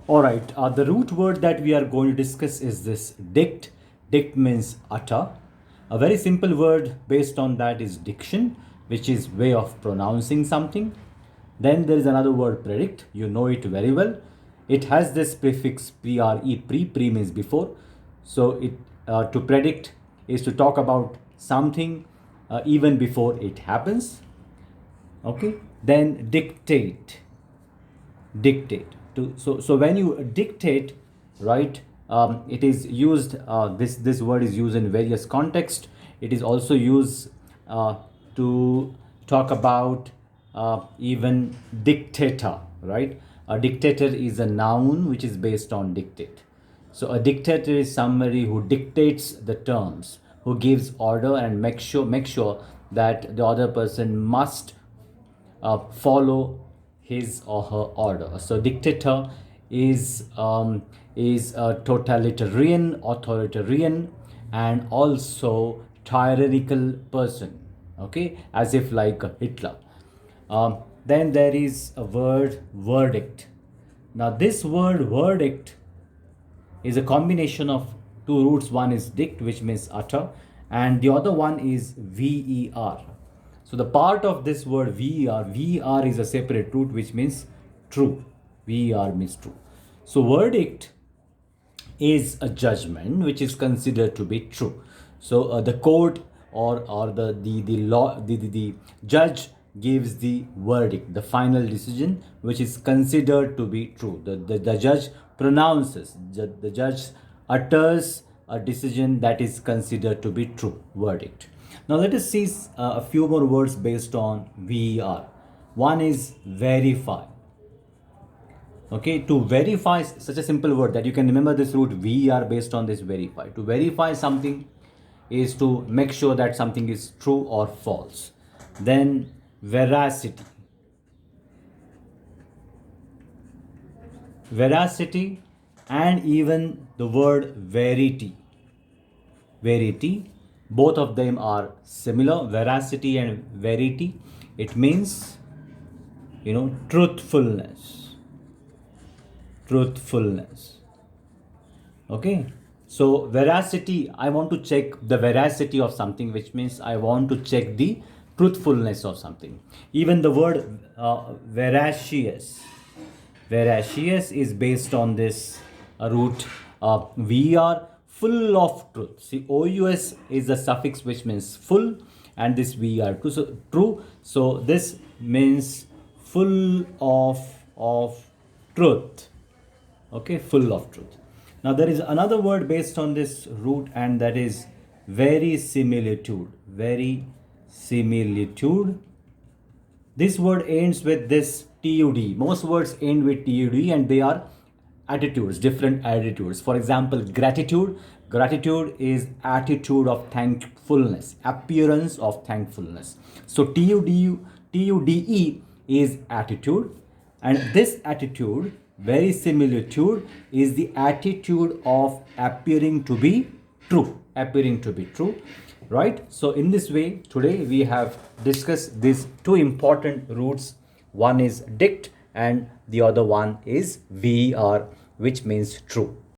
All right, the root word that we are going to discuss is this dict. Dict means utter. A very simple word based on that is diction, which is way of pronouncing something. Then there is another word predict. You know it very well. It has this prefix pre means before. So it to predict is to talk about something even before it happens. Okay. Then dictate so when you dictate, right, it is used, this word is used in various contexts. It is also used to talk about even dictator, right? A dictator is a noun which is based on dictate. So a dictator is somebody who dictates the terms, who gives order and make sure that the other person must follow his or her order. So dictator is a totalitarian, authoritarian, and also tyrannical person. Okay, as if like Hitler. Then there is a word verdict. Now this word verdict is a combination of two roots. One is dict, which means utter, and the other one is ver. So the part of this word ver is a separate root which means true. Ver means true. So verdict is a judgment which is considered to be true. So the court or the law, the judge gives the verdict, the final decision, which is considered to be true. The judge pronounces, the judge utters a decision that is considered to be true, verdict. Now let us see a few more words based on ver. One is verify. Okay, to verify, such a simple word that you can remember this root ver based on this verify. To verify something is to make sure that something is true or false. Then veracity. Veracity and even the word verity. Verity, both of them are similar. Veracity and verity, it means, truthfulness. Okay, so veracity, I want to check the veracity of something, which means I want to check the truthfulness of something. Even the word veracious is based on this root ver, full of truth. See, ous is the suffix which means full, and this ver true. So this means full of truth. Okay, full of truth. Now there is another word based on this root, and that is verisimilitude. Verisimilitude. This word ends with this tud. Most words end with tud, and they are attitudes, different attitudes. For example, gratitude. Gratitude is attitude of thankfulness, appearance of thankfulness. So tude is attitude, and this attitude, verisimilitude, is the attitude of appearing to be true. Right? So in this way, today we have discussed these two important roots. One is dict and the other one is ver, which means true.